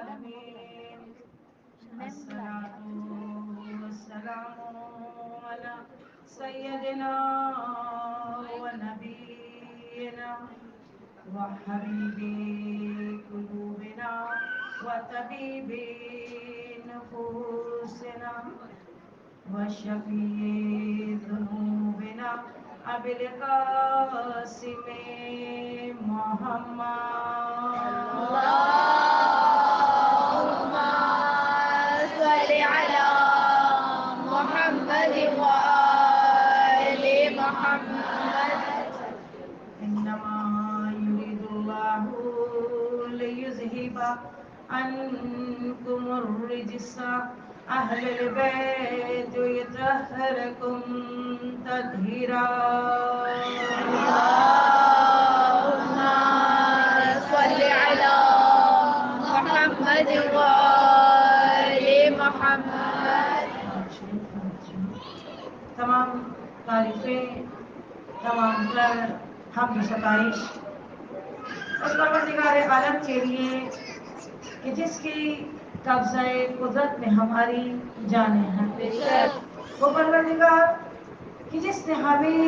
العالمين الصلاة والسلام على سيدنا ونبينا وحبيب قلوبنا وطبيب نفوسنا وشفيع ذنوبنا أبي القاسم محمد اللهم صل على محمد وآل محمد. إنما يريد الله ليذهب عنكم الرجس أهل البيت ويطهركم تطهيرا. اللهم صل على محمد وآل محمد. تمام تعریفیں تمام تر حمد و ستائش اس پروردگار عالم کے لیے کہ جس کی قبضہ قدرت میں ہماری جانیں ہیں. وہ پروردگار کہ جس نے ہمیں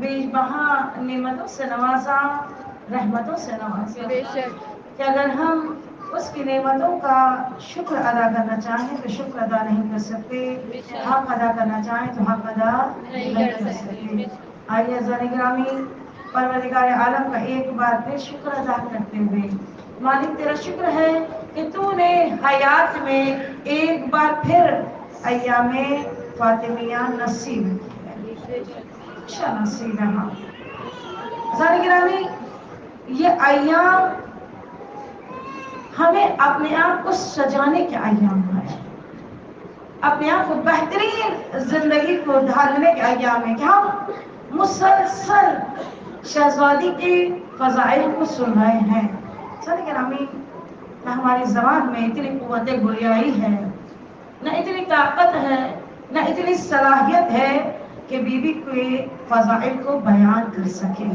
بے بہا نعمتوں سے نوازا، رحمتوں سے نوازا، کہ اگر ہم اس کی نعمتوں کا شکر ادا کرنا چاہیں تو شکر ادا نہیں کر سکتے، حق ادا کرنا چاہیں تو حق ادا نہیں کر سکتے. آئیے عزیزان گرامی، پروردگار عالم کا ایک بار پھر شکر ادا کرتے ہوئے، مالک تیرا شکر ہے کہ تو نے حیات میں ایک بار پھر ایام فاطمیہ نصیب کیا نصیب رہا. عزیزان گرامی، یہ ایام ہمیں اپنے آپ کو سجانے کے ایام ہیں، اپنے آپ کو بہترین زندگی کو ڈھالنے کے ایام ہیں کہ ہم مسلسل شہزادی کے فضائل کو سن رہے ہیں. عزیزان گرامی، نہ ہماری زبان میں اتنی قوت گویائی ہے، نہ اتنی طاقت ہے، نہ اتنی صلاحیت ہے کہ بیوی کے فضائل کو بیان کر سکے.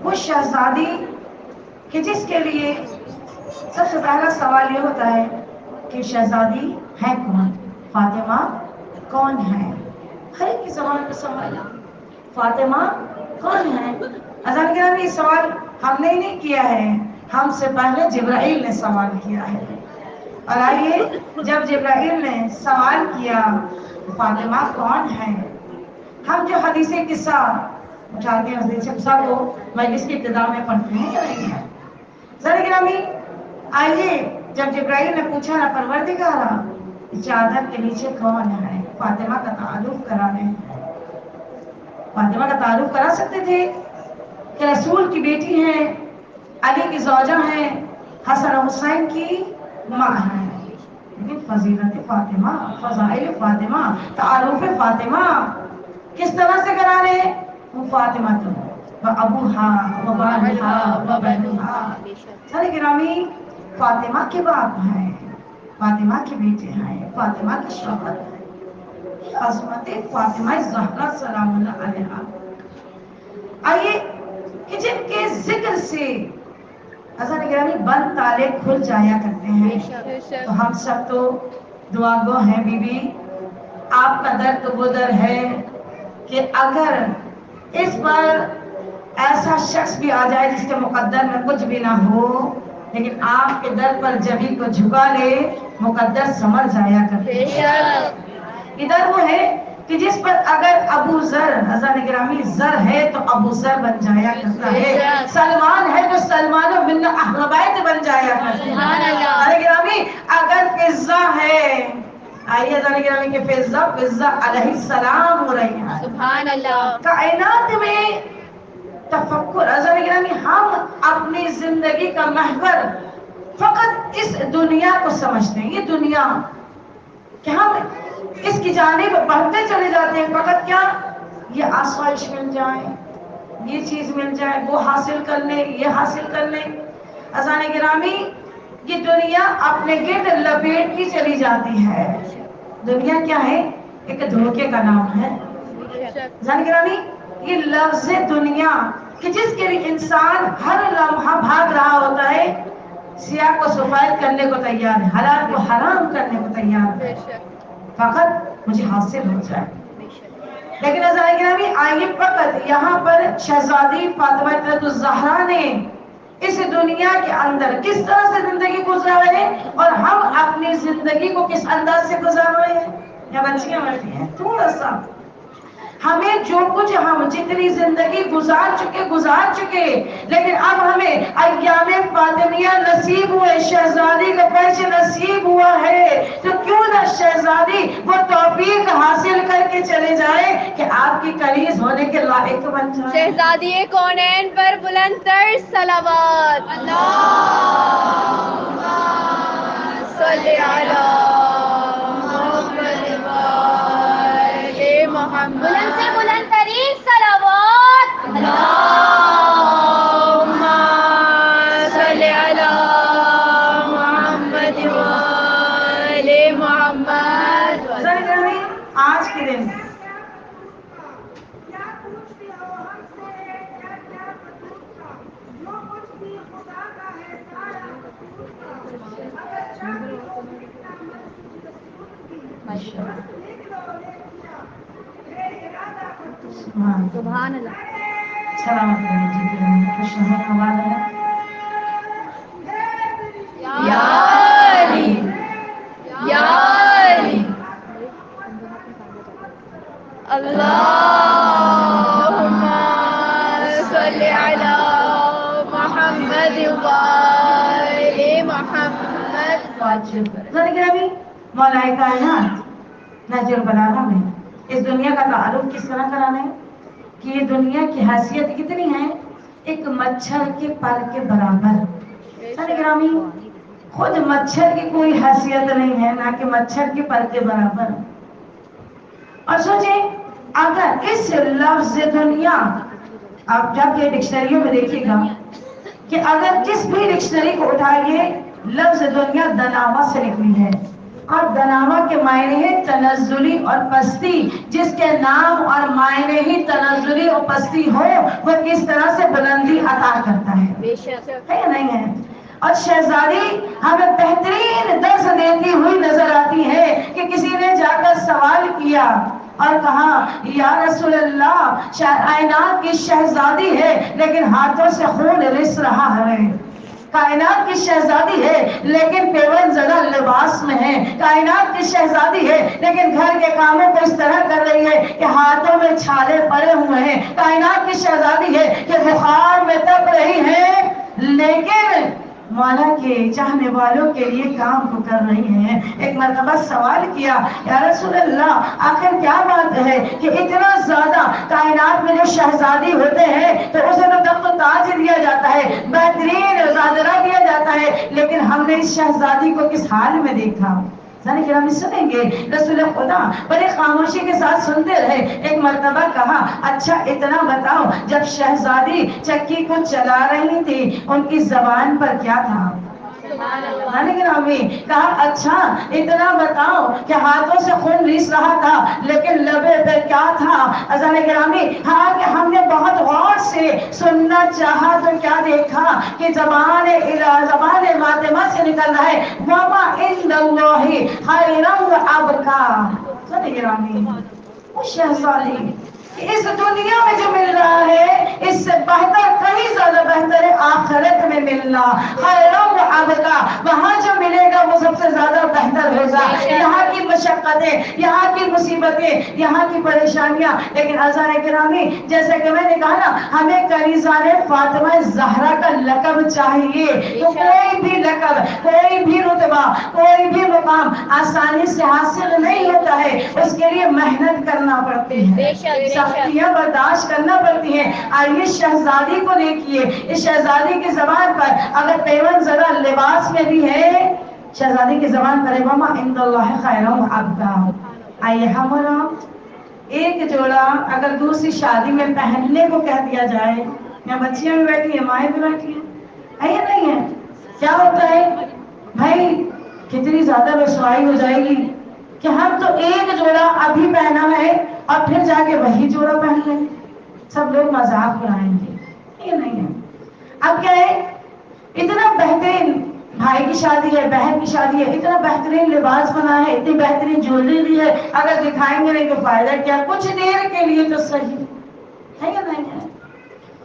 وہ شہزادی کہ جس کے لیے سب سے پہلا سوال یہ ہوتا ہے کہ شہزادی ہے کون، فاطمہ کون ہے. ہر ایک کی زبان پہ سوال، فاطمہ کون ہے. عزیزان گرامی، یہ سوال ہم نے نہیں کیا ہے، ہم سے پہلے جبرائیل نے سوال کیا ہے. اور آئیے، جب جبرائیل نے سوال کیا فاطمہ کون ہے، ہم جو حدیث قصہ اٹھاتے ہیں حدیث قصہ کو مجلس کی ابتدا میں پڑھتے ہیں. عزیزان گرامی، آئیے، جب جبرائیل نے پوچھا نا پروردگارا چادر کے نیچے کون ہے، فاطمہ کا تعارف کرا دیں. فاطمہ کا تعارف کرا سکتے تھے کہ رسول کی بیٹی ہیں، علی کی زوجہ ہیں، حسن و حسین کی ماں ہیں. لیکن فضیلت فاطمہ، فضائل فاطمہ، تعارف فاطمہ کس طرح سے کرا رہے ہیں؟ وہ فاطمہ تو ابوہا و بالہا و بنوہا. سارے گرامی، فاطمہ کے باپ ہیں، فاطمہ کے بیٹے ہیں، فاطمہ کے شوہر ہیں. عظمت فاطمہ زہرا سلام اللہ علیہا. آئیے کہ جن کے ذکر سے عزیزان گرامی بند تالے کھل جایا کرتے ہیں. تو ہم سب تو دعا گو ہیں. بی بی، آپ کا در تو وہ در ہے کہ اگر اس پر ایسا شخص بھی آ جائے جس کے مقدر میں کچھ بھی نہ ہو، لیکن آپ کے در پر جبھی کو جھکا لے، مقدر سمجھ جایا کرتے ہیں. ادھر وہ ہے کہ جس پر اگر ابو ذر، عزیزان گرامی ذر ہے تو ابو ذر بن جایا کرتا ہے. سلمان ہے تو سلمان و من اہل بیت بن جایا کرتا ہے. عزیزان گرامی، اگر فضہ ہے، آئیے عزیزان گرامی کہ فضہ علیہ السلام ہو رہی ہے. سبحان اللہ. کائنات میں تفکر، عزیزان گرامی ہم اپنی زندگی کا محور فقط اس دنیا کو سمجھتے ہیں. یہ دنیا کہ ہم اس کی جانب بڑھتے چلے جاتے ہیں. فقط کیا یہ آسائش مل جائے، یہ چیز مل جائے، وہ حاصل کر لیں، یہ حاصل کر لیں. عزیزان گرامی، یہ دنیا اپنے گرد لپیٹتی چلی جاتی ہے. دنیا کیا ہے؟ ایک دھوکے کا نام ہے. عزیزان گرامی، یہ لفظ دنیا کہ جس کے لیے انسان ہر لمحہ بھاگ رہا ہوتا ہے، سیاہ کو سفید کرنے کو تیار ہے، حلال کو حرام کرنے کو تیار ہے، فقط مجھے حاصل ہو جائے۔ لیکن عزیزان گرامی، آئیے فقط یہاں پر شہزادی فاطمہ الزہرا نے اس دنیا کے اندر کس طرح سے زندگی گزارا ہے اور ہم اپنی زندگی کو کس انداز سے گزار رہے ہیں۔ یا بچیاں بیٹھی ہیں، تھوڑا سا ہمیں جو کچھ ہم جتنی زندگی گزار چکے، لیکن اب ہمیں ایام فاطمیہ نصیب ہوئے، شہزادی کا فرش نصیب ہوا ہے، تو کیوں نہ شہزادی وہ توفیق حاصل کر کے چلے جائے کہ آپ کی کنیز ہونے کے لائق بن جائے۔ شہزادی کونین پر بلند تر صلوات۔ اللہم صلی علی محمد وآل محمد۔ بلند سے بلند ترین صلوات۔ اللہم صلی علی محمد وآل محمد۔ آج کے دن سبحان اللہ۔ سلامت رہے جیتے رہے، خوش رہے، آباد رہے۔ یا علی یا علی اللہم صلی علی محمد وآل محمد۔ گرامی، مولا کائنات نہج البلاغہ میں اس دنیا کا تعارف کس طرح کرانا ہے کہ یہ دنیا کی حیثیت کتنی ہے؟ ایک مچھر کے پر کے برابر۔ گرامی، خود مچھر کی کوئی حیثیت نہیں ہے، نہ کہ مچھر کے پر کے برابر۔ اور سوچیں، اگر اس لفظ دنیا، آپ جب یہ ڈکشنریوں میں دیکھیے گا کہ اگر جس بھی ڈکشنری کو اٹھائیے، لفظ دنیا دناوا سے نکلی ہے، اور دناوا کے معنی ہے تنزلی اور پستی۔ جس کے نام اور معنی ہی تنزلی اور پستی ہو، وہ کس طرح سے بلندی عطا کرتا ہے یا نہیں ہے؟ اور شہزادی ہمیں بہترین درس دیتی ہوئی نظر آتی ہے کہ کسی نے جا کر سوال کیا اور کہا یا رسول اللہ، کائنات کی شہزادی ہے لیکن ہاتھوں سے خون رس رہا ہے، کائنات کی شہزادی ہے لیکن پیون زدہ لباس میں ہے، کائنات کی شہزادی ہے لیکن گھر کے کاموں کو اس طرح کر رہی ہے کہ ہاتھوں میں چھالے پڑے ہوئے ہیں، کائنات کی شہزادی ہے کہ بخار میں تپ رہی ہے لیکن مولا کے چاہنے والوں کے لیے کام کو کر رہی ہیں۔ ایک مرتبہ سوال کیا، یا رسول اللہ، آخر کیا بات ہے کہ اتنا زیادہ کائنات میں جو شہزادی ہوتے ہیں تو اسے تو تخت و تاج دیا جاتا ہے، بہترین زادرہ دیا جاتا ہے، لیکن ہم نے اس شہزادی کو کس حال میں دیکھا؟ گرامی سنیں گے، رسول خدا بڑے خاموشی کے ساتھ سنتے رہے۔ ایک مرتبہ کہا، اچھا اتنا بتاؤ، جب شہزادی چکی کو چلا رہی تھی ان کی زبان پر کیا تھا؟ گرامی کہا، اچھا اتنا بتاؤ کہ ہاتھوں سے خون ریس رہا تھا لیکن لبے پہ کیا تھا؟ اذان گرامی، ہاں کہ ہم نے بہت غور سے سننا چاہا تو کیا دیکھا کہ زبان فاطمہ سے نکل رہا ہے، وما عند اللہ خیر وابقا۔ گرامی، وہ شہزادی اس دنیا میں جو مل رہا ہے اس سے بہتر، کہیں زیادہ بہتر ہے آخرت میں ملنا، خیر وابقا، وہاں جو ملے گا وہ سب سے زیادہ بہتر ہوگا۔ یہاں کی مشقتیں، یہاں کی مصیبتیں، یہاں کی پریشانیاں، لیکن عزیزان گرامی جیسے کہ میں نے کہا نا، ہمیں کنیزان فاطمہ زہرا کا لقب چاہیے، تو کوئی بھی لقب، کوئی بھی رتبہ، کوئی بھی مقام آسانی سے حاصل نہیں ہوتا ہے، اس کے لیے محنت کرنا پڑتی ہے، سختیاں برداشت کرنا پڑتی ہیں۔ آئیے شہزادی کو دیکھیے، اس شہزادی کی زبان پر اگر پیون زدہ لباس میں بھی ہے، شہزادی کی زبان پر وما عند اللہ خیر وابقا۔ آئیے ہم اور آپ ایک جوڑا اگر دوسری شادی میں پہننے کو کہہ دیا جائے، یا بچیاں بھی بیٹھی ہیں، مائیں بھی بیٹھی ہیں، ہے یا نہیں ہے؟ کیا ہوتا ہے بھائی؟ کتنی زیادہ رسوائی ہو جائے گی کہ ہم تو ایک جوڑا ابھی پہنا ہے اور پھر جا کے وہی جوڑا پہن لیں، سب لوگ مذاق اڑائیں گے، یہ نہیں ہے۔ اب کیا ہے، اتنا بہترین بھائی کی شادی ہے، بہن کی شادی ہے، اتنا بہترین لباس بنا ہے، اتنی بہترین جویلری بھی ہے، اگر دکھائیں گے نہیں تو فائدہ کیا؟ کچھ دیر کے لیے تو صحیح ہے یا نہیں ہے؟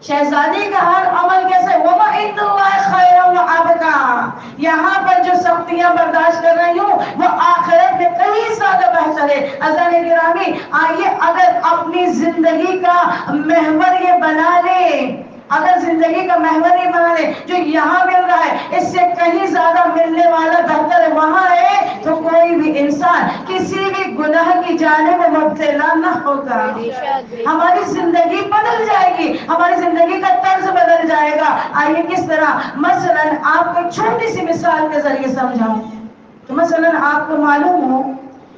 شہزادی کا ہر عمل کیسے؟ وَمَعِنْدُ اللَّهِ خَيْرٌ وَأَبْقَىٰ، یہاں پر جو سختیاں برداشت کر رہی ہوں وہ آخرت میں کہیں زیادہ بہتر ہے۔ عزیزان گرامی، آئیے اگر اپنی زندگی کا محور یہ بنا لیں، اگر زندگی کا محور یہ بنا لیں جو یہاں مل رہا ہے اس سے کہیں زیادہ ملنے والا بہتر ہے وہاں ہے، تو کوئی بھی انسان کسی بھی گناہ کی جانب مبتلا نہ ہوگا۔ ہماری زندگی بدل جائے گی، ہماری زندگی کا طرز بدل جائے گا۔ آئیے کس طرح، مثلا آپ کو چھوٹی سی مثال کے ذریعے سمجھاؤں تو مثلا آپ کو معلوم ہو،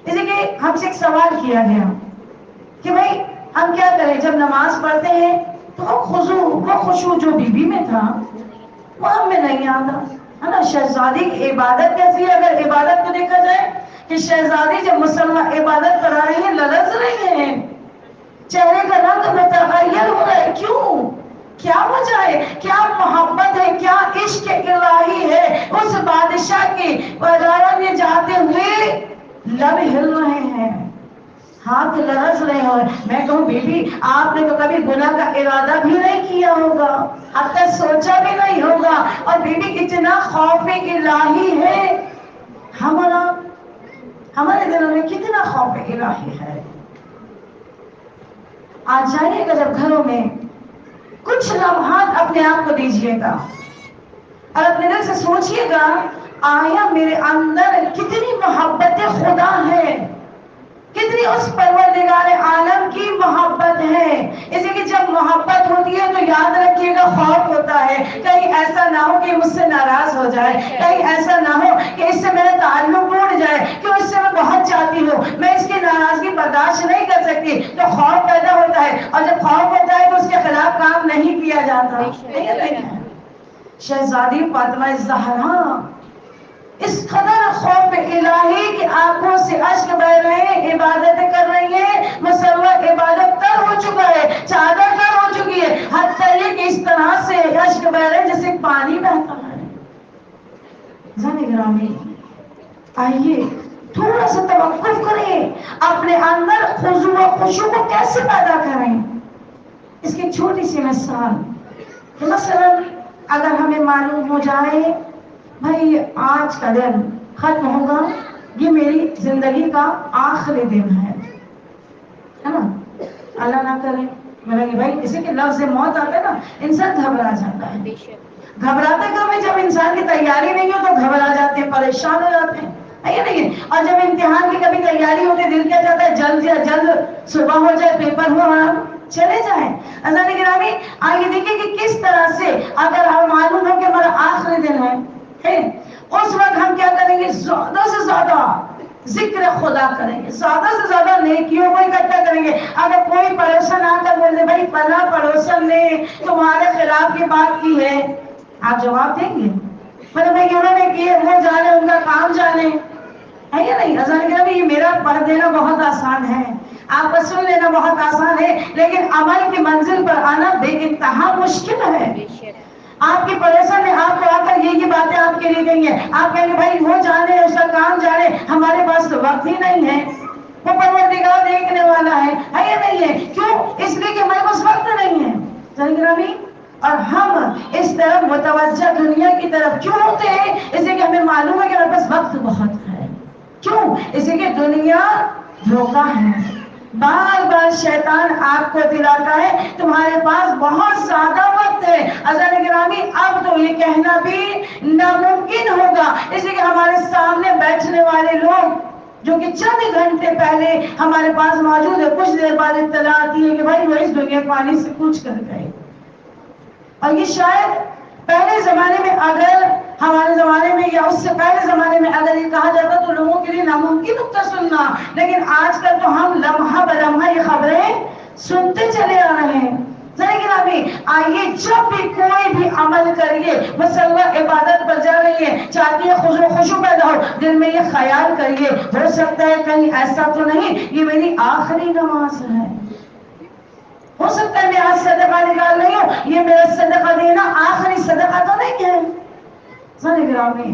جیسے کہ ہم سے ایک سوال کیا گیا کہ بھائی ہم کیا کریں جب نماز پڑھتے ہیں تو وہ خشوع جو بیوی میں تھا وہ ہم میں نہیں آتا ہے نا۔ شہزادی کی عبادت کیسی ہے؟ اگر عبادت کو دیکھا جائے کہ شہزادی جب مسلمان عبادت کر رہی ہے لرز رہی ہیں، چہرے کا رنگ متغیر ہو رہا ہے، کیوں؟ کیا وجہ ہے؟ کیا محبت ہے؟ کیا عشق الہی ہے اس بادشاہ کی؟ بازاروں میں جاتے ہوئے لب ہل رہے ہیں، ہاتھ لرز رہے ہو۔ میں کہوں بی بی آپ نے تو کبھی گناہ کا ارادہ بھی نہیں کیا ہوگا، اب تک سوچا بھی نہیں ہوگا، اور بی بی اتنا خوف الہی ہے۔ ہمارے دلوں میں کتنا خوف الہی ہے۔ آج جائیے گا جب گھروں میں کچھ لمحات اپنے آپ کو دیجیے گا اور اپنے دل سے سوچیے گا آیا میرے اندر کتنی محبت خدا ہے، کتنی اس پروردگار عالم کی محبت ہے۔ اسی کی جب محبت ہوتی ہے تو یاد رکھیے گا خوف ہوتا ہے کہیں ایسا نہ ہو کہ مجھ سے ناراض ہو جائے، کہیں ایسا نہ ہو کہ اس سے میرا تعلق ٹوٹ جائے، کیوں اس سے میں بہت چاہتی ہوں، میں اس کی ناراضگی برداشت نہیں کر سکتی، تو خوف پیدا ہوتا ہے، اور جب خوف ہوتا ہے تو اس کے خلاف کام نہیں کیا جاتا۔ شہزادی فاطمہ الزہرا اس قدر خوف الہی کی آنکھوں سے اشک بہ رہے ہیں، عبادتیں کر رہی ہیں، مسلح عبادت تر ہو چکا ہے، چادر تر ہو چکی ہے، حتیٰ یہ کہ اس طرح سے اشک بہ رہے ہیں جیسے پانی بہتا ہے۔ زن گرامی، آئیے تھوڑا سا توقف کریں، اپنے اندر خضوع و خشوع کو کیسے پیدا کریں۔ اس کی چھوٹی سی مثال کہ مثلا اگر ہمیں معلوم ہو جائے بھائی آج کا دن ختم ہوگا، یہ میری زندگی کا آخری دن ہے نا، اللہ نہ کرے میرا کہ بھائی اسی کے لفظ موت آتا ہے نا انسان گھبرا جاتا ہے، گھبراتے گھبراتے جب انسان کی تیاری نہیں ہو تو گھبرا جاتے ہیں، پریشان ہو جاتے ہیں، ہے یا نہیں؟ اور جب امتحان کی کبھی تیاری ہوتی ہے دل کیا چاہتا ہے جلد یا جلد صبح ہو جائے، پیپر ہو اور ہم چلے جائیں۔ عزیزان گرامی، آئیے دیکھیں کہ کس طرح سے اگر ہم معلوم ہو کہ ہمارا آخری دن ہے اس وقت ہم کیا کریں گے؟ زیادہ سے زیادہ ذکر خدا کریں گے، زیادہ سے زیادہ نیکیوں کو اکٹھا کریں گے۔ اگر کوئی پڑوسن آ کر بول دے بھائی فلاں پڑوسن نے تمہارے خلاف یہ بات کی ہے، آپ جواب دیں گے؟ مطلب بھائی انہوں نے کیے، وہ جانے، ان کا کام جانے، ہے یا نہیں؟ عزیزان گرامی، یہ میرا پڑھ دینا بہت آسان ہے، آپ کا سن لینا بہت آسان ہے، لیکن عمل کی منزل پر آنا بے انتہا مشکل ہے۔ آپ کی پڑوسن نے آپ کو آ کر یہ باتیں آپ کے لیے کہی ہیں، آپ کہیں گے بھائی وہ جانے، اس کا کام جانے، ہمارے پاس تو وقت ہی نہیں ہے، وہ پروردگار دیکھنے والا ہے یا نہیں ہے؟ کیوں؟ اس لیے کہ ہمارے پاس وقت نہیں ہے۔ عزیزان گرامی، اور ہم اس طرف متوجہ دنیا کی طرف کیوں ہوتے ہیں؟ اس لیے کہ ہمیں معلوم ہے کہ ہمارے پاس وقت بہت ہے۔ کیوں؟ اس لیے کہ دنیا دھوکہ ہے، بار بار شیطان آپ کو دلاتا ہے تمہارے پاس بہت زیادہ وقت ہے۔ عزیزان گرامی، اب تو یہ کہنا بھی ناممکن ہوگا، اس لیے کہ ہمارے سامنے بیٹھنے والے لوگ جو کہ چند گھنٹے پہلے ہمارے پاس موجود ہے، کچھ دیر بعد اطلاع آتی ہے کہ بھائی وہ اس دنیا پانی سے کوچ کر گئے۔ اور یہ شاید پہلے زمانے میں، اگر ہمارے زمانے میں یا اس سے پہلے زمانے میں اگر یہ کہا جاتا تو لوگوں کے لیے ناممکن ہوتا سننا، لیکن آج کل تو ہم لمحہ بلمحہ یہ خبریں سنتے چلے آ رہے ہیں۔ ذرا گرامی، آئیے جب بھی کوئی بھی عمل کریے، مسلح عبادت پر جا رہی ہے، چاہتی ہے خضوع و خشوع پیدا ہو، دل میں یہ خیال کریے ہو سکتا ہے کہیں ایسا تو نہیں یہ میری آخری نماز ہے، ہو سکتا ہے میں آج صدقہ نکال رہی ہوں، یہ میرا صدقہ دینا آخری صدقہ تو نہیں ہے۔ ذرا گرامی،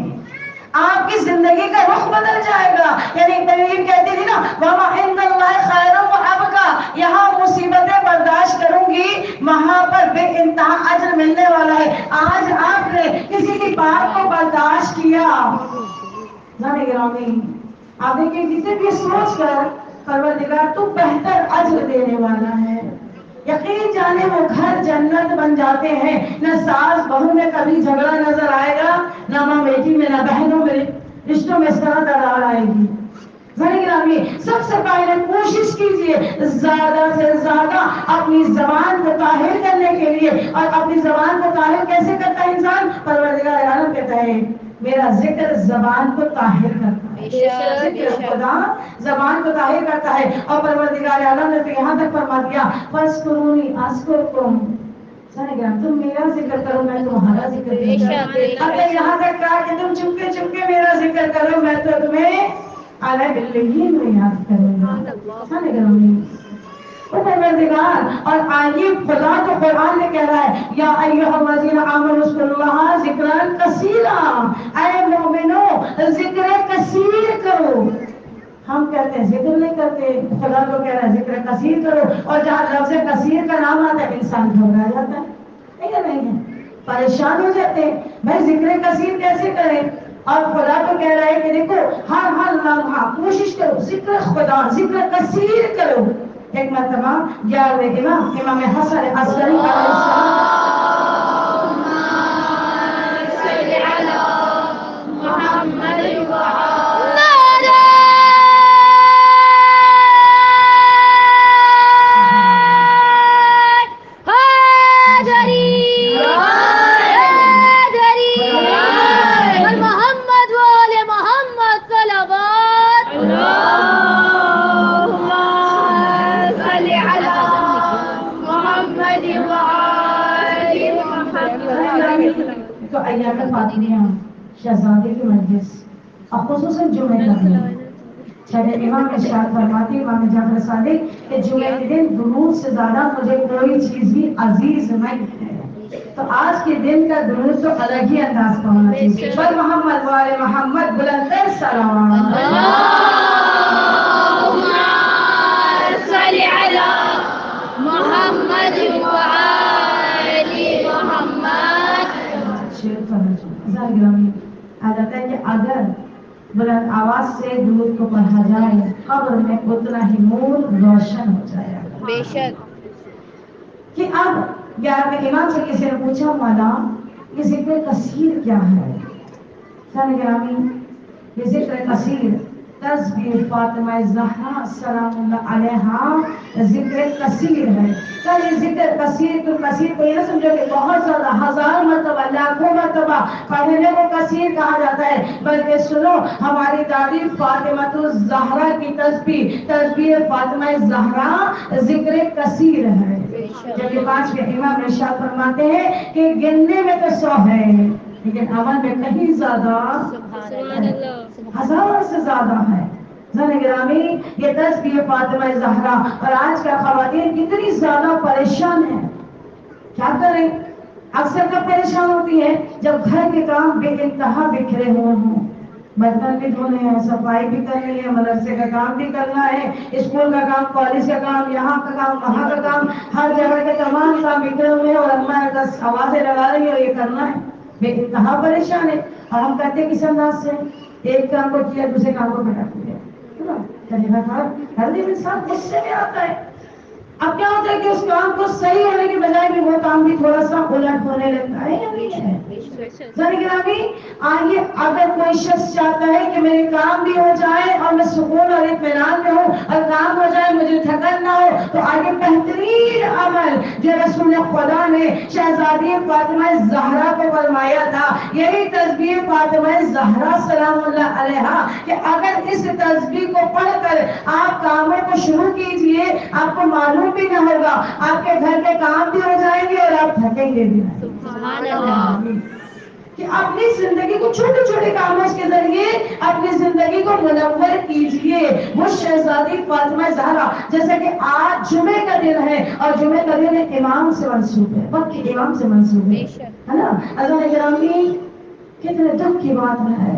آپ کی زندگی کا رخ بدل جائے گا. یعنی ترغیب کہتی تھی نا وَمَا عِندَ اللَّهِ خَيْرٌ وَأَبْقَىٰ، یہاں مصیبتیں برداشت کروں گی وہاں پر بے انتہا اجر ملنے والا ہے. آج آپ نے کسی کی بات کو برداشت کیا، ذرا گرامی آپ دیکھیں کسی بھی سوچ کر پروردگار تو بہتر اجر دینے والا ہے. یقین جانے وہ گھر جنت بن جاتے ہیں. نہ ساس بہو میں کبھی جھگڑا نظر آئے گا، نہ ماں بیٹی میں، نہ بہنوں میں، رشتوں میں اس طرح درار آئے گی. گرامی سب سے پہلے کوشش کیجئے زیادہ سے زیادہ اپنی زبان کو طاہر کرنے کے لیے. اور اپنی زبان کو طاہر کیسے کرتا ہے انسان؟ پروردگار عالم کہتا ہے میرا ذکر زبان کو طاہر کرتا ہے. ذکر خدا زبان کو طاہر کرتا ہے. اور پروردگار عالم نے تو یہاں تک فرما دیا فَاذْكُرُونِي أَذْكُرْكُمْ، تم میرا ذکر کرو میں تمہارا ذکر کروں. اب یہاں تک کہا کہ تم چپکے چپکے میرا ذکر کرو میں تو تمہیں اعلیٰ باللہین میں یاد کروں گا. پروردگار اور آئیے خدا تو قرآن میں کہہ رہا ہے یا ایھا الذین آمنوا اذکروا اللہ ذکرا کثیرا، اے مومنو ذکر کثیر کرو. ہم کہتے ہیں ذکر نہیں کرتے، خدا تو کہہ رہا ہے ذکر کثیر کرو. اور جہاں لفظ کثیر کا نام آتا ہے انسان گھبرا جاتا ہے، نہیں ہے پریشان ہو جاتے ہیں بھائی ذکر کثیر کیسے کریں. اور خدا تو کہہ رہا ہے کہ دیکھو ہر لمحہ کوشش کرو ذکر خدا ذکر کثیر کرو. ایک مرتبہ 11ویں امام حسن عسکری علیہ السلام شہزادے کی مجلس اور خصوصاً جمعہ کا دن چھٹے امام ارشاد فرماتے امام جعفر صادق کہ جمعہ کے دن درود سے زیادہ مجھے کوئی چیز بھی عزیز نہیں ہے. تو آج کے دن کا درود تو الگ ہی انداز کا ہونا چاہیے. پر محمد وآل محمد بلندر سلام صلی علی محمد وآل محمد. آتا ہے کہ اگر بلند آواز سے درود کو پڑھا جائے قبر میں اتنا ہی نور روشن ہو جائے گا. بے شک. کہ اب 11ویں امام سے کسی نے پوچھا مولا یہ ذکر کثیر کیا ہے؟ گرامی یہ ذکر کثیر تسبیح فاطمہ زہرا سلام اللہ علیہا ذکر کثیر ہے. یہ ذکر کثیر تو کثیر کو یہ نہ سمجھو کہ بہت زیادہ ہزار مرتبہ لاکھوں مرتبہ پڑھنے کو کثیر کہا جاتا ہے، بلکہ سنو ہماری دادی فاطمہ الزہرا کی تسبیح فاطمہ زہرا ذکر کثیر ہے. جبکہ 5ویں امام ارشاد فرماتے ہیں کہ گننے میں تو 100 ہے لیکن عمل میں کہیں زیادہ 1000 سے زیادہ ہے. گرامی یہ تسبیح فاطمہ زہرا. اور آج کا خواتین کتنی زیادہ پریشان ہیں، کیا کریں؟ اکثر کب پریشان ہوتی ہے جب گھر کے کام بے انتہا بکھرے ہوئے ہوں. برتن بھی دھونے ہیں، صفائی بھی کرنی ہے، مدرسے کا کام بھی کرنا ہے، اسکول کا کام، کالج کا کام، یہاں کا کام، وہاں کا کام، ہر جگہ کے تمام کام بکھرے ہوئے ہیں اور اللہ بس آوازیں لگا رہی ہے اور یہ کرنا ہے. بے انتہا پریشان ہے. اور ہم کہتے ہیں کس انداز سے ایک کام کو کیا دوسرے کام کو پھٹا دیا. ہر دن انسان غصے میں آتا ہے. اب کیا ہوتا ہے کہ اس کام کو صحیح ہونے کے بجائے بھی وہ کام بھی تھوڑا سا الٹ ہونے لگتا ہے یا نہیں ہے؟ گرامی آئیے اگر کوئی شخص چاہتا ہے کہ میرے کام بھی ہو جائے اور میں سکون اور اطمینان میں ہوں اور کام ہو جائے مجھے تھکن نہ ہو تو آگے بہترین عمل جو رسول خدا نے شہزادی فاطمہ زہرا کو فرمایا تھا یہی تسبیح فاطمہ زہرا سلام اللہ علیہا کہ اگر اس تسبیح کو پڑھ کر آپ کاموں کو شروع کیجئے آپ کو معلوم بھی نہ ہوگا آپ کے گھر کے کام بھی ہو جائیں گے اور آپ تھکیں گے بھی نہیں. سبحان اللہ. کہ اپنی زندگی کو چھوٹے چھوٹے کاموں کے ذریعے اپنی زندگی کو منور کیجئے. وہ شہزادی فاطمہ زہرا جیسا کہ آج جمعے کا دن ہے اور جمعے کا دن امام سے منسوب ہے، وقت کے امام سے منسوب ہے نا. اذان گرامی کتنے دکھ کی بات ہے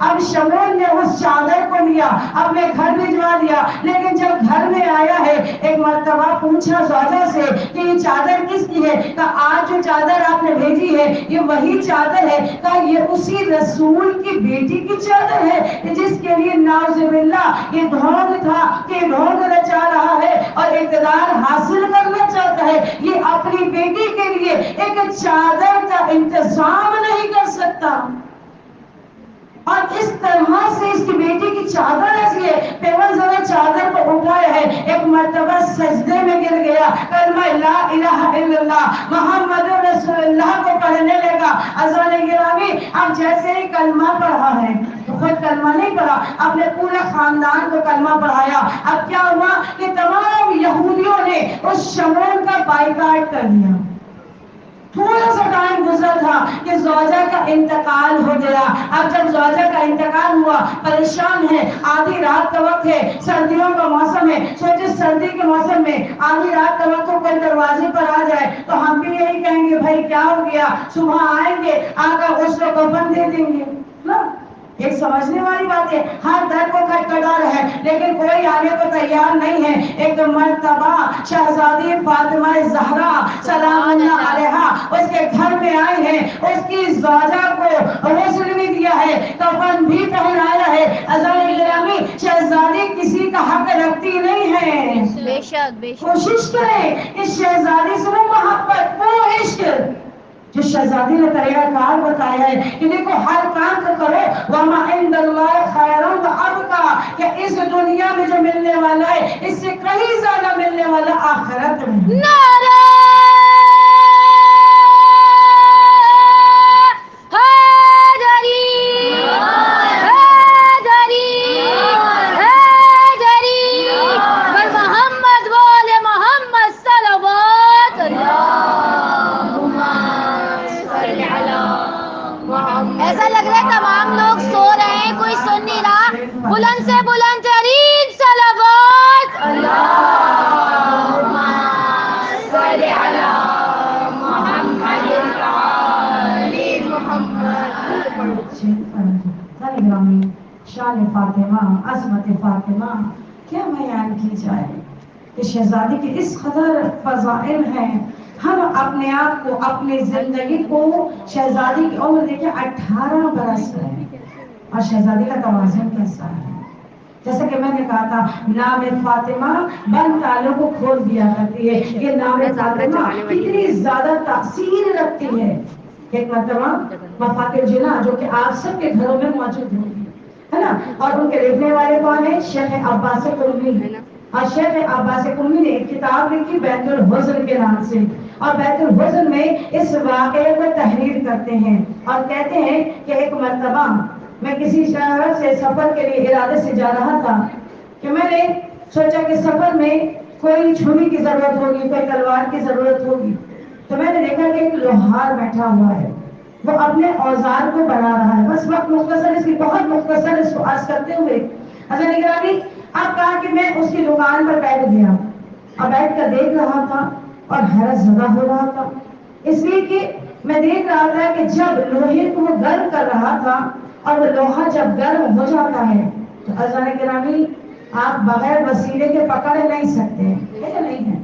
اب شمعون نے اس چادر کو لیا، اپنے گھر بھجوا دیا، لیکن جب گھر میں آیا ہے ایک مرتبہ پوچھا زوجہ سے کہ یہ چادر کس کی ہے؟ کہا آج جو چادر آپ نے بھیجی ہے یہ وہی چادر ہے۔ کہا یہ اسی رسول کی بیٹی کی چادر ہے جس کے لیے نعوذ باللہ یہ ڈھونگ تھا کہ ڈھونگ رچا رہا ہے اور اقتدار حاصل کرنا چاہتا ہے، یہ اپنی بیٹی کے لیے ایک چادر کا انتظام نہیں کر سکتا، اور اس طرح سے اس کی بیٹی کی چادر ایسی ہے۔ پیغمبر چادر کو اٹھایا ہے، ایک مرتبہ سجدے میں گر گیا، کلمہ لا الہ الا اللہ محمد رسول اللہ کو پڑھنے لگا۔ عزیزان گرامی، اب جیسے ہی کلمہ پڑھا ہے تو خود کلمہ نہیں پڑھا، اپنے پورے خاندان کو کلمہ پڑھایا۔ اب کیا ہوا کہ تمام یہودیوں نے اس شمعون کا بائیکاٹ کر دیا۔ تھوڑا سا ٹائم گزرا تھا کہ زوجہ کا انتقال ہو گیا۔ اب جب زوجہ کا انتقال ہوا، پریشان ہے، آدھی رات کا وقت ہے، سردیوں کا موسم ہے، سوچے سردی کے موسم میں آدھی رات کا وقت کوئی دروازے پر آ جائے تو ہم بھی یہی کہیں گے بھائی کیا ہو گیا، صبح آئیں گے آ کر غسل و کفن دے دیں گے نا؟ ایک سمجھنے والی بات ہے، ہر در کو کھٹکھٹا رہا ہے لیکن کوئی آنے کو تیار نہیں ہے۔ ایک مرتبہ شہزادی فاطمہ زہرا سلام اللہ علیہا اس کے گھر میں آئی ہے، اس کی زوجہ کو غسل بھی دیا ہے، کفن بھی پہنایا ہے۔ عزیزان گرامی، شہزادی کسی کا حق رکھتی نہیں ہے، بے شک بے شک۔ کوشش کریں اس شہزادی سے وہ محبت، وہ عشق جو شہزادی نے طریقہ کار بتایا ہے کہ دیکھو ہر کام کو کرو وما عند اللہ خیر وابقى، کہ اس دنیا میں جو ملنے والا ہے اس سے کہیں زیادہ ملنے والا آخرت میں۔ نعرہ حیدری حیدری حیدری بل محمد بول محمد صلوات اللہم صل علی محمد۔ ایسا لگ رہا ہے تمام لوگ سو رہے ہیں، کوئی سن نہیں رہا۔ بلند سے بلند ترین صلوات اللہم صل علی محمد آل محمد۔ گرامی، شان فاطمہ، عظمت فاطمہ کیا بیان کی جائے کہ شہزادی کے اس قدر فضائل ہیں۔ ہم اپنے آپ کو، اپنی زندگی کو، شہزادی کی عمر دیکھیں 18 برس ہے اور شہزادی کا توازن کیسا ہے۔ جیسا کہ میں نے کہا تھا نام فاطمہ بند تالوں کو کھول دیا کرتی ہے، یہ نام فاطمہ کتنی زیادہ تاثیر رکھتی ہے۔ ایک مرتبہ وفات الجنا جو کہ آپ سب کے گھروں میں موجود ہوگی ہے نا، اور ان کے لکھنے والے کون ہیں؟ شیخ عباس قمی۔ اور شیخ عباس قمی نے ایک کتاب لکھی بیت الحزن کے نام سے، اور بیت الحزن میں اس واقعے کو تحریر کرتے ہیں اور کہتے ہیں کہ ایک مرتبہ میں کسی شہر سے سفر کے لیے ارادے سے جا رہا تھا کہ میں نے سوچا کہ سفر میں کوئی چھری کی ضرورت ہوگی، کوئی تلوار کی ضرورت ہوگی، تو میں نے دیکھا کہ ایک لوہار بیٹھا ہوا ہے، وہ اپنے اوزار کو بنا رہا ہے۔ بس وقت مختصر اس کی بہت مختصر اس کو عرض کرتے ہوئے حضرت نگرانی اب کہا کہ میں اس کی دکان پر بیٹھ گیا اور بیٹھ کر دیکھ رہا تھا اور حیرت زدہ ہو رہا تھا، اس لیے کہ میں دیکھ رہا تھا کہ جب لوہے کو وہ گرم کر رہا تھا اور وہ لوہا جب گرم ہو جاتا ہے تو حضرت گرامی آپ بغیر وسیلے کے پکڑ نہیں سکتے، ہے نہیں ہے؟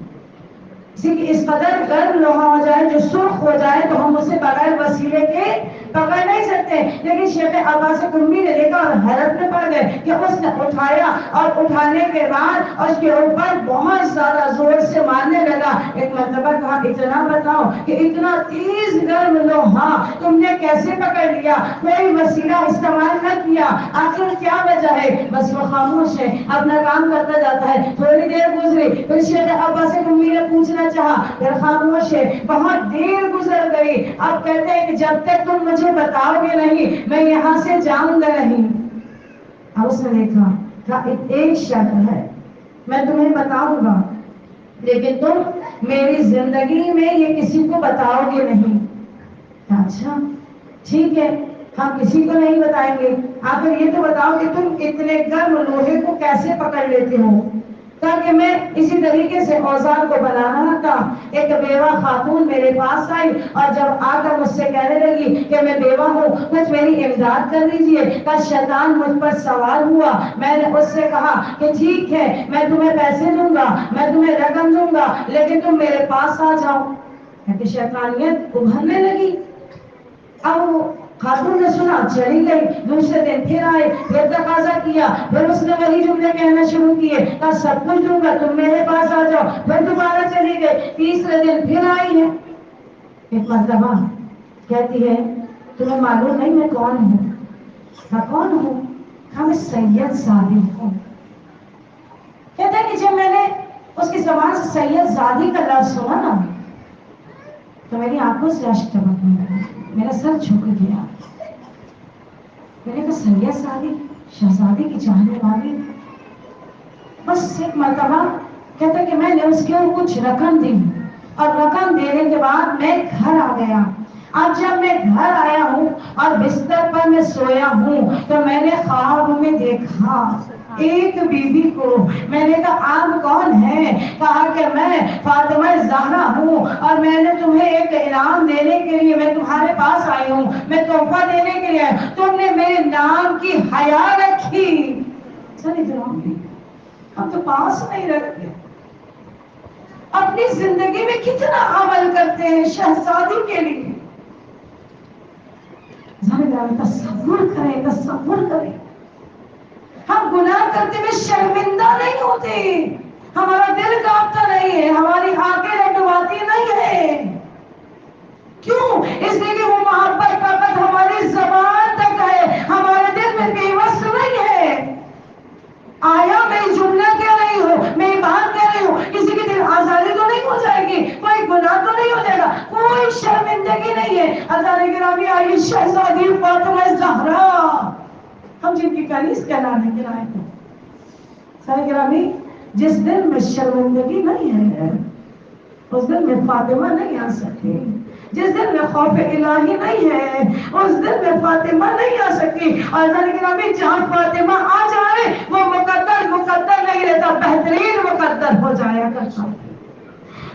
اسی کہ اس قدر گرم لوہا ہو جائے جو سرخ ہو جائے تو ہم اسے بغیر وسیلے کے پکڑ نہیں سکتے، لیکن شیخ عباس قمی نے دیکھا اور حیرت میں پڑ گئے کہ اس نے اٹھایا اور اٹھانے کے بعد اس کے اوپر بہت زیادہ زور سے مارنے لگا۔ ایک مرتبہ کہا اتنا بتاؤ کہ اتنا تیز گرم لوہا تم نے کیسے پکڑ لیا، کوئی وسیلہ استعمال نہ کیا، آخر کیا وجہ ہے؟ بس وہ خاموش ہے، اپنا کام کرتا جاتا ہے۔ تھوڑی دیر گزری پھر شیخ عباس قمی نے پوچھنا چاہا، پھر خاموش ہے، بہت دیر گزر گئی، اب کہتے ہیں کہ جب تک تم مجھے بتاؤ گے نہیں میں یہاں سے جاؤں گا نہیں۔ اب اس نے دیکھا ایک شرط ہے، میں تمہیں بتاؤں گا لیکن تم میری زندگی میں یہ کسی کو بتاؤ گے نہیں۔ اچھا ٹھیک ہے، ہم کسی کو نہیں بتائیں گے، آخر یہ تو بتاؤ کہ تم اتنے گرم لوہے کو کیسے پکڑ لیتے ہو؟ تاکہ میں اسی طریقے سے اوزار کو بنانا تھا. ایک بیوہ خاتون میرے پاس آئی اور جب آ کر مجھ سے کہنے لگی کہ میں بیوہ ہوں, کچھ میری امداد کر دیجئے. کل شیطان مجھ پر سوار ہوا. میں نے اس سے کہا کہ ٹھیک ہے, میں تمہیں پیسے دوں گا, میں تمہیں رقم دوں گا, لیکن تم میرے پاس آ جاؤ. کہ شیطانیت ابھرنے لگی. اب خاتون نے سنا, چلی گئی. دوسرے دن پھر آئے, پھر تقاضا کیا, پھر اس نے وہی جملے کہنا شروع کیے, کہا سب کچھ دوں گا, تم میرے پاس آ جاؤ. پھر دوبارہ چلی گئی. تیسرے دن پھر آئی ہے. ایک مرتبہ کہتی ہے تمہیں معلوم نہیں میں کون ہوں؟ میں کون ہوں؟ میں سید زادی ہوں. کہتے ہیں کہ جب میں نے اس کی زبان سے سید زادی کا لفظ سنا نا, تو میری آنکھوں سے اشک ٹپکنے لگا, میرا سر جھک گیا. میں نے کہا سید زادی, شہزادی کی چاہنے والی. بس ایک مرتبہ کہتے کہ میں نے اس کے کچھ رقم دی, اور رقم دینے کے بعد میں گھر آ گیا. اب جب میں گھر آیا ہوں اور بستر پر میں سویا ہوں, تو میں نے خواب میں دیکھا ایک بیوی کو. میں نے کہا آپ کون ہیں؟ کہا کہ میں فاطمہ زہرا ہوں, اور میں نے تمہیں ایک انعام دینے کے لیے میں تمہارے پاس آئی ہوں, میں تحفہ دینے کے لیے. تم نے میرے نام کی حیا رکھی. ہم تو پاس نہیں رکھتے. اپنی زندگی میں کتنا عمل کرتے ہیں شہزادی کے لیے. تصور کریں, تصور کریں. ہم گناہ کرتے ہوئے شرمندہ نہیں ہوتے, ہمارا دل کانپتا نہیں ہے, ہماری آنکھیں لٹواتی نہیں ہے. کیوں؟ اس لیے کہ وہ محبت فقط ہماری زبان تک ہے, ہمارے دل میں پیوست نہیں ہے. آیا میں جملہ کہہ رہی ہوں, میں بات کہہ رہی ہوں, کسی کی دل آزاری تو نہیں ہو جائے گی, کوئی گناہ تو نہیں ہو جائے گا, کوئی شرمندگی نہیں ہے. حضرت گرامی آئی شہزادی فاطمہ زہرا, ہم جن کی کنیز کہلانے کے لائق ہیں. سارے گرامی, جس دل میں شرمندگی نہیں ہے اس دل میں فاطمہ نہیں آ سکتی. جس دل میں خوف الہی نہیں ہے اس دل میں فاطمہ نہیں آ سکتی. اور گرامی جہاں فاطمہ آ جائے وہ مقدر نہیں رہتا, بہترین مقدر ہو جایا کرتا.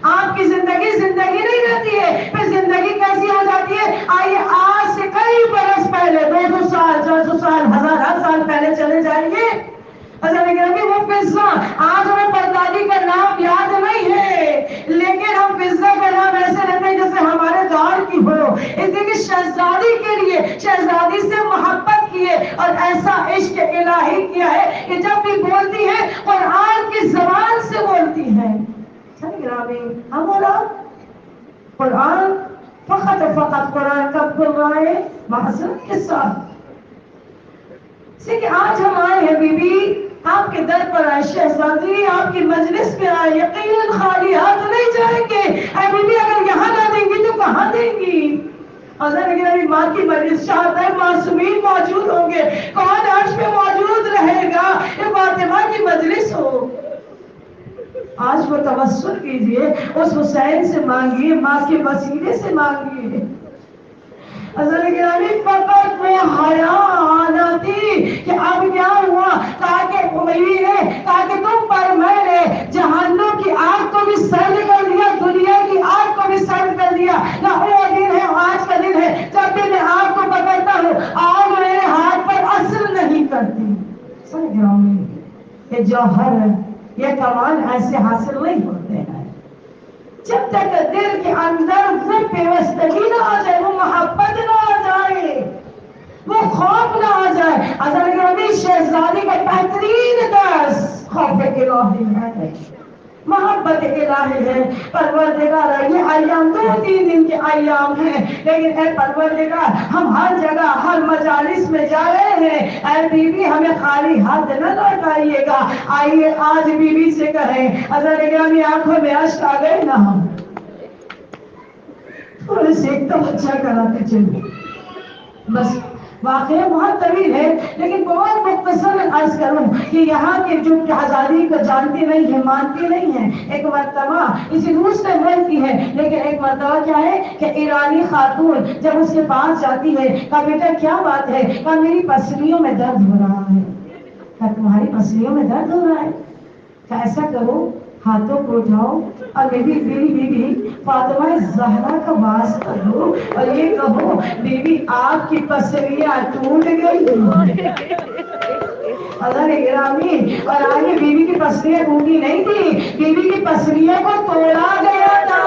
آپ کی زندگی زندگی نہیں رہتی ہے, پھر زندگی کیسی ہو جاتی ہے؟ آئیے آج سے کئی برس پہلے, 200 سال 400 سال 1000 سال پہلے چلے جائیے. وہ فضا, آج ہمیں پردادی کا نام یاد نہیں ہے, لیکن ہم فضا کا نام ایسے رہتے ہیں جیسے ہمارے دور کی ہو. اس لیے کہ شہزادی کے لیے, شہزادی سے محبت کیے اور ایسا عشق الہی کیا ہے کہ جب بھی بولتی ہے قرآن کی زبان سے بولتی ہے. ہم بولا قرآن فقط قرآن کا کھل رہا ہے معذرت کے ساتھ. کہ آج ہم آئے ہیں بی بی, آپ کے در پر آئے, شہزادی آپ کی مجلس پہ آئے, یقیناً خالی ہاتھ نہیں جائیں گے. اے بی بی اگر یہاں نہ دیں گی تو کہاں دیں گی؟ حضرت ماں کی مجلس شاہد معصومین موجود ہوں گے, کون عرش پہ موجود رہے گا؟ یہ فاطمہ کی مجلس ہو. آج وہ توسل کیجئے, اس حسین سے مانگیے, ماں کے وسیلے سے مانگیے. حضرت گرامی فقط وہ حیا آنا تھی کہ اب کیا ہوا, تاکہ وہی ہے تاکہ تم پر میں نے جہنم کی آگ کو بھی سرد کر دیا, دنیا کی آگ کو بھی سرد کر دیا. نہ وہ دن ہے آج کا دن ہے جب بھی میں آگ کو پکڑتا ہوں آگ میرے ہاتھ پر اثر نہیں کرتی. یہ جوہر, یہ کمال ایسے حاصل نہیں ہوتے ہیں جب تک دل کے اندر وہ پیوستگی نہ آ جائے, وہ محبت نہ آ جائے, وہ خوف نہ آ جائے. حضرت شہزادی کا بہترین درس خوف الہی ہے, محبت الہی ہے. پروردگار یہ ایام 2-3 دن کے ایام ہیں, لیکن اے پروردگار ہم ہر جگہ ہر مجالس میں جا رہے ہیں, اے بی بی ہمیں خالی ہاتھ نہ لوٹائیے گا. آئیے آج بی بی سے کہیں, حضرت گرامی آنکھوں میں اشک آ گئے نا, ہم تھوڑے سے ایک توجہ کراتے چلے. بس واقعہ بہت طویل ہے لیکن بہت مختصر عرض کروں کہ یہاں کے جو آزادی کو جانتے نہیں ہیں, مانتے نہیں ہیں. ایک مرتبہ اسی دوسرے ملک کی ہے, لیکن ایک مرتبہ کیا ہے کہ ایرانی خاتون جب اس کے پاس جاتی ہے, کہا بیٹا کیا بات ہے؟ کہا میری پسلیوں میں درد ہو رہا ہے. کہا تمہاری پسلیوں میں درد ہو رہا ہے؟ کہ ایسا کرو ہاتھوں کو اٹھاؤ اور میری بیوی فاطمہ زہرا کا واسطہ دو اور یہ کہو بیوی آپ کی پسلیاں ٹوٹ گئی. اللہ نے گرامی اور آگے بیوی کی پسلیاں ٹوٹی نہیں تھی, بیوی کی پسلیوں کو توڑا گیا تھا.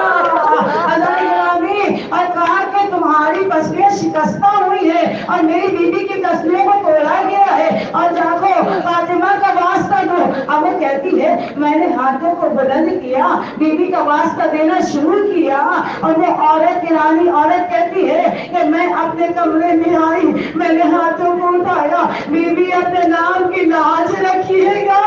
اللہ نے گرامی اور کہا کہ تمہاری پسلیاں شکستہ ہوئی ہے اور میری بیوی کی پسلیوں کو توڑا گیا ہے اور جاؤ فاطمہ کا واسطہ دو. اب وہ کہتی ہے میں نے ہاتھوں کو بلند کیا, بیوی کا واسطہ دینا شروع کیا اور وہ عورت ایرانی عورت کہتی ہے کہ میں اپنے کمرے میں آئی, میں نے ہاتھوں کو اٹھایا, بیوی اپنے نام کی لاج رکھیے گا.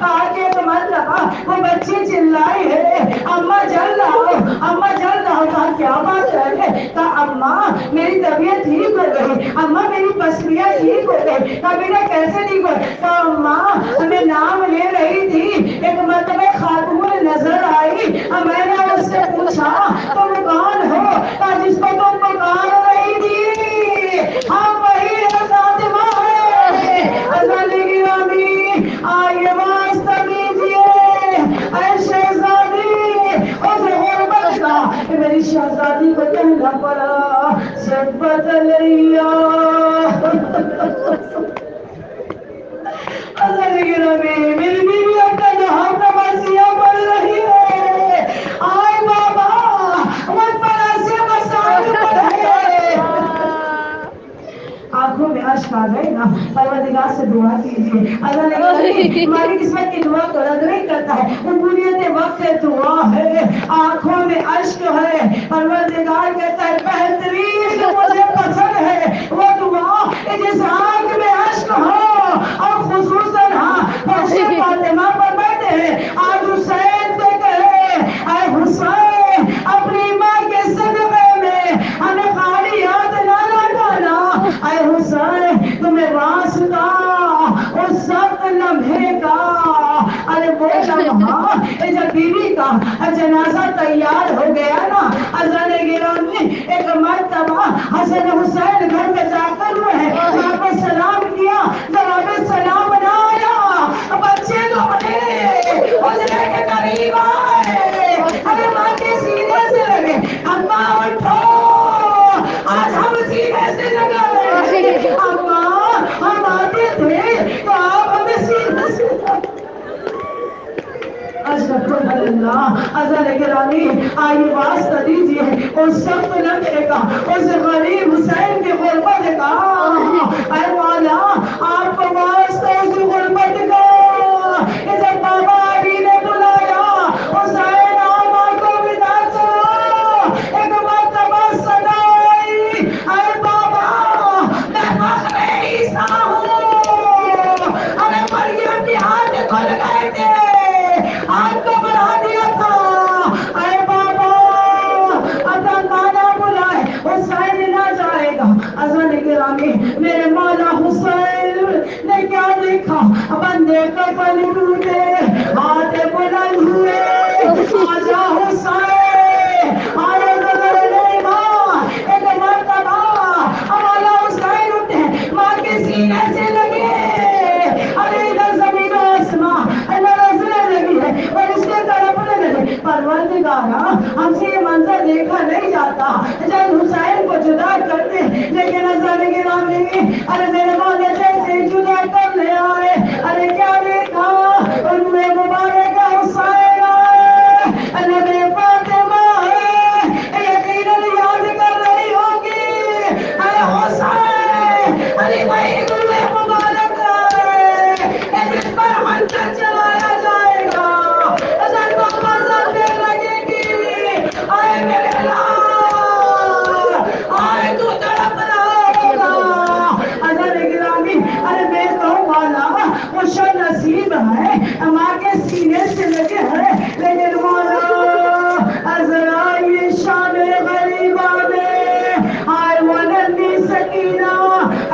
آگے تو مطلب وہ بچی چلائی ہے اماں جل رہا, اماں جل رہا. کہا کیا بات ہے؟ کہا اماں میری طبیعت ٹھیک ہو گئی, اماں میری پسلیاں ٹھیک ہو گئی. کہا بیٹا کیسے ٹھیک ہو؟ کہا اماں میں نام لے رہی تھی, ایک مرتبہ خاتون نظر آئی, میں نے اس سے پوچھا تم کون ہو؟ کہا جس کو تم پکار رہی تھی ہم وہی فاطمہ ہے. اللہ نے گرامی آئیے واسطہ دیجیے اے شہزادی اس غربت کا. میری شہزادی کو کہنا پڑا سب بدل رہا. اللہ نے گرامی میری بیوی اب کا یہاں تماسیاں پڑ رہی ہے. آئے بابا مجھ پر ایسے مسائل پڑے, آنکھوں میں اشک آ گئے نا. پروردگار سے دعا کیجیے. اللہ نے کہا ہماری قسمت کی دعا کو رد نہیں کرتا ہے, قبولیت وقت دعا ہے, آنکھوں میں اشک ہے. پروردگار کہتا ہے بہترین جو مجھے پسند ہے وہ دعا جس آنکھ میں اشک ہو, اور خصوصاً فاطمہ پر بیٹھے ہیں آج حسین سے کہے اے حسین اپنی ماں کے صدقے میں ہمیں خالی یاد نہ لگانا. اے حسین تمہیں واسطہ اس سخت لمحے کا, ارے وہ لمحہ جب بیوی کا جنازہ تیار ہو گیا نا. حضرت گرامی ایک مرتبہ حسن حسین گھر میں جا کر وہاں پر سلام کیا, جواب سلام نہ آیا. بچے تو بڑے حجرے کے قریب آئے, ارے ماں کے سینے سے لگے اماں اٹھو آج ہم سینے سے لگا رہے ہیں. اماں ہم آتے تھے تو آپ ہمیں سینے سے اللہ گرامی آئیے واسطہ دیجیے اس سخت لمحے کا, اس غریب حسین کے غربت کا. اے مولا آپ کو واسطہ اس غربت کا. جب بابا علی نے بلایا حسین آما کو ودا کرو, ایک مرتبہ صدا آئی اے بابا میں فخر عیسیٰ ہوں. ارے مریم کے ہاتھ کھل گئے تھے, آج کو بڑھا دیا تھا. اے بابا اگر مانا بلائے حسین نہ جائے گا. حضرت گرامی میرے مولا حسین نے کیا دیکھا, بندے کفن ٹوٹے ہاتھ بلند ہوئے, آجا حسین آئے نظر نہیں ماں. ایک مرتبہ مولا حسین اٹھے, ماں کے سینے سے لگے, ارے ادھر زمین و آسمان نظریں لگی ہے اور اس کے تڑپنے لگے. پروردگارا ہم سے یہ منظر دیکھا نہیں جاتا جب حسین کو جدا کرتے, لیکن حضرت گرامی ارے میرے مولا جیسے جدا کر لے آئے, ارے کیا دیکھا ان میں مبارک حسین آئے, نبی فاطمہ ہے یقیناً یاد کر رہی ہوگی اے حسین, ارے وہی گلے مبارک ہے جس پر منظر چلایا جائے گا. حضرت کو منظر دے لگے گی آئے میرے لال, آئے تو تڑپ رہا ہوگا. حضرت گرامی ارے میں کہوں والا خوش نصیب ہے ماں کے سینے سے لگے ہیں, لیکن مولا ذرا یہ شان غریبہ میں آئے ونندی سکینہ.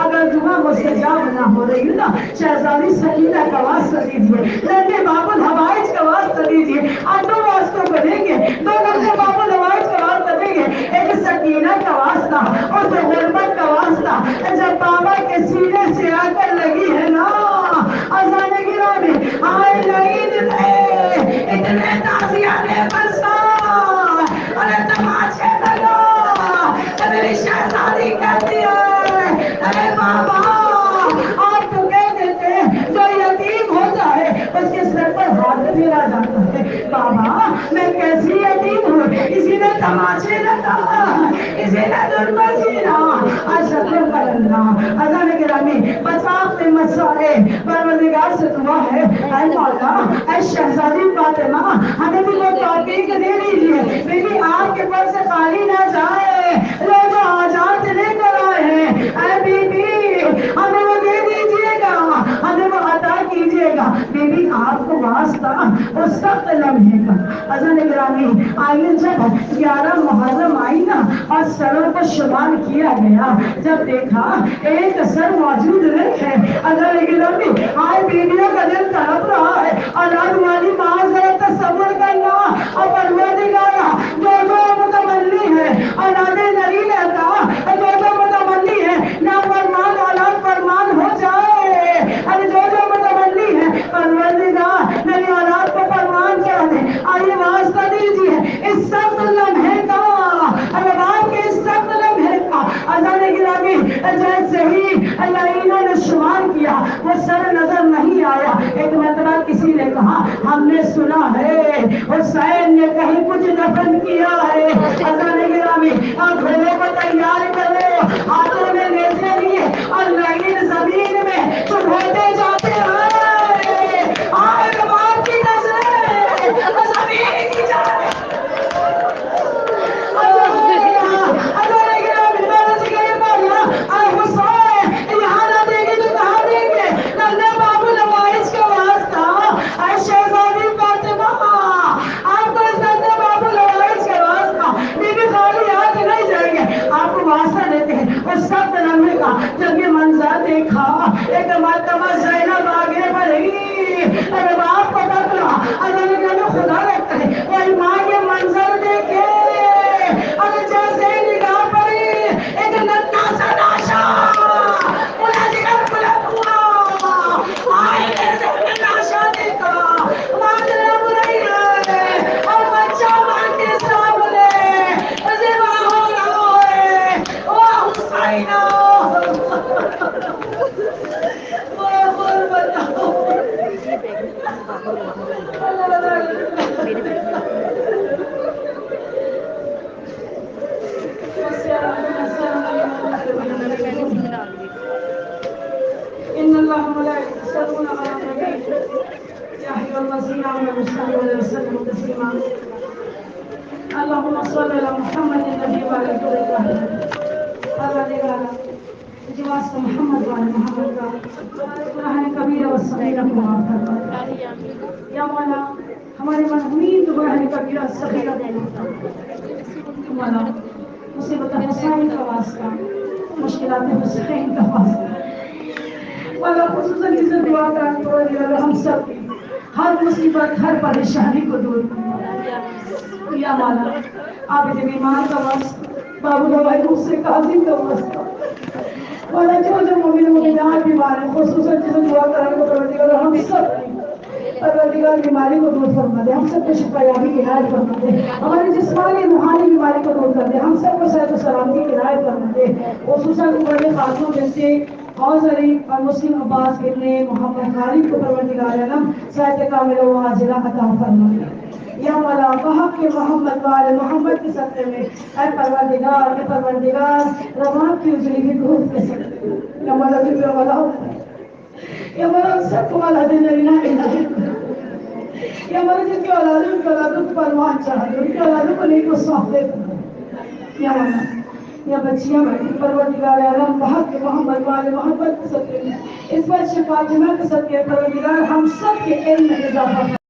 اگر دعا مستجاب نہ ہو رہی نا, شہزادی سکینہ کا واسطہ دیجیے, لڑکے بابل ہوائج کا واسطہ دیجیے. آپ دو واسطوں کو دیں گے, دو لڑکے بابل ہوائج کا واسطہ دیں گے, ایک سکینہ کا واسطہ اور پھر غربت کا واسطہ. جب بابا کے سینے سے آ کر لگی ہے نا, آزانے گرامی آئے لگی المسیرہ اشد کرنا اذان گرامی بساخت مسائے پروردگار سے دعا ہے اے مولا اے شہزادی فاطمہ ہمیں بھی وہ توفیق دے دیجیے بیٹی آپ کے پر سے خالی نہ جائے لوگ حاجات لے کر آئے ہیں اے بی بی ہمیں وہ دے دیجیے گا ہمیں وہ عطا کیجیے گا بی بی آپ کو واسطہ اس سخت لمحے کا اذان گرامی آئیے جب 11 محرم آئی نا اور سروں کو شمار کیا گیا جب دیکھا ایک سر موجود نہیں ہے اذان گرامی آئے بیویوں کا دل تڑپ رہا ہے اولاد والی ماں ذرا تصور کرنا اور پروردگارا جو متمنی ہے اولاد نریلہ کا جو متمنی ہے نہ فرمان اولاد فرمان ہو جائے اور جو متمنی ہے پروردگار میری اولاد کو فرمان کیا دے آئیے واسطہ دیجیے اس سخت لمحے کا ارے باپ کے اس سخت لمحے کا اذان گرامی جیسے ہی لائنوں نے شمار کیا وہ سر نظر نہیں آیا ایک مرتبہ کسی نے کہا ہم نے سنا ہے حسین نے کہیں کچھ دفن کیا ہے اذان گرامی گھوڑے کو تیار کرو ہاتھوں میں نیزے لیے اور لائن زمین میں چڑھاتے جاتے ہیں آئے باپ کی نظریں زمین کی جائے جب یہ منظر دیکھا ایک مرتبہ زینب آگے بڑھی ارے باپ کو پکڑا اگر خدا رکھتا ہے کوئی ماں یہ منظر دیکھے اگر جیسے نگاہ پڑی ایک ننھا سا لاشا پورا جگر کھلا ہوا آئے ایسے لاشا دیکھا ماں جنب رہی ہے اور بچہ ماں کے سامنے ذبح ہو رہا ہے وہ حسینہ اللهم صل على محمد النبي وعلى جو واسطہ محمد وعلى محمد کا گناہ کبیرہ و صغیرہ کو معاف فرما یا مولا ہمارے مرحومین کو گناہ کبیرہ و صغیرہ کو معاف فرما مولا مصیبت حسین کا واسطہ مشکلات حسین کا واسطہ مولا خصوصاً جسے دعا کرنے کو ہم سب کی ہر مصیبت ہر پریشانی کو دور کرنا یا مولا آپ کے بیمار کا واسطہ بابو دوائی روح سے قاضی کا واسطہ مولا جو مومن مومنات بیمار ہیں خصوصاً جسے دعا کرنے کو پروردگار ہم سب پروردگار بیماری کو دور فرما دے ہم سب کو شفا یابی کی عنایت فرما دے ہماری جسمانی روحانی بیماری کو دور کر دے ہم سب کو صحت و سلامتی کی عنایت فرما دے خصوصاً بڑے خاتون جیسے حوضری اور مسلم عباس ابن محمد خالد کو پروردگار عالم صحت کامل و عاجلہ عطا فرما دے یا مولا بحق کے محمد وعلى محمد کے صدقے میں اے پروردگار رواں کی اجلی کی دھوپ کے صدقے میں یا مولا ذکر والا یا مولا سب کو والا دن لینا یا مولا جن کے اولادوں کو پروان چاہے ان کے اولادوں کو نیک و صالح یا مولا یا بچیاں بیٹھی پروردگار عالم بحق کے محمد وعلى محمد کے صدقے میں اس پر فاطمہ کے صدقے پروردگار ہم سب کے علم میں اضافہ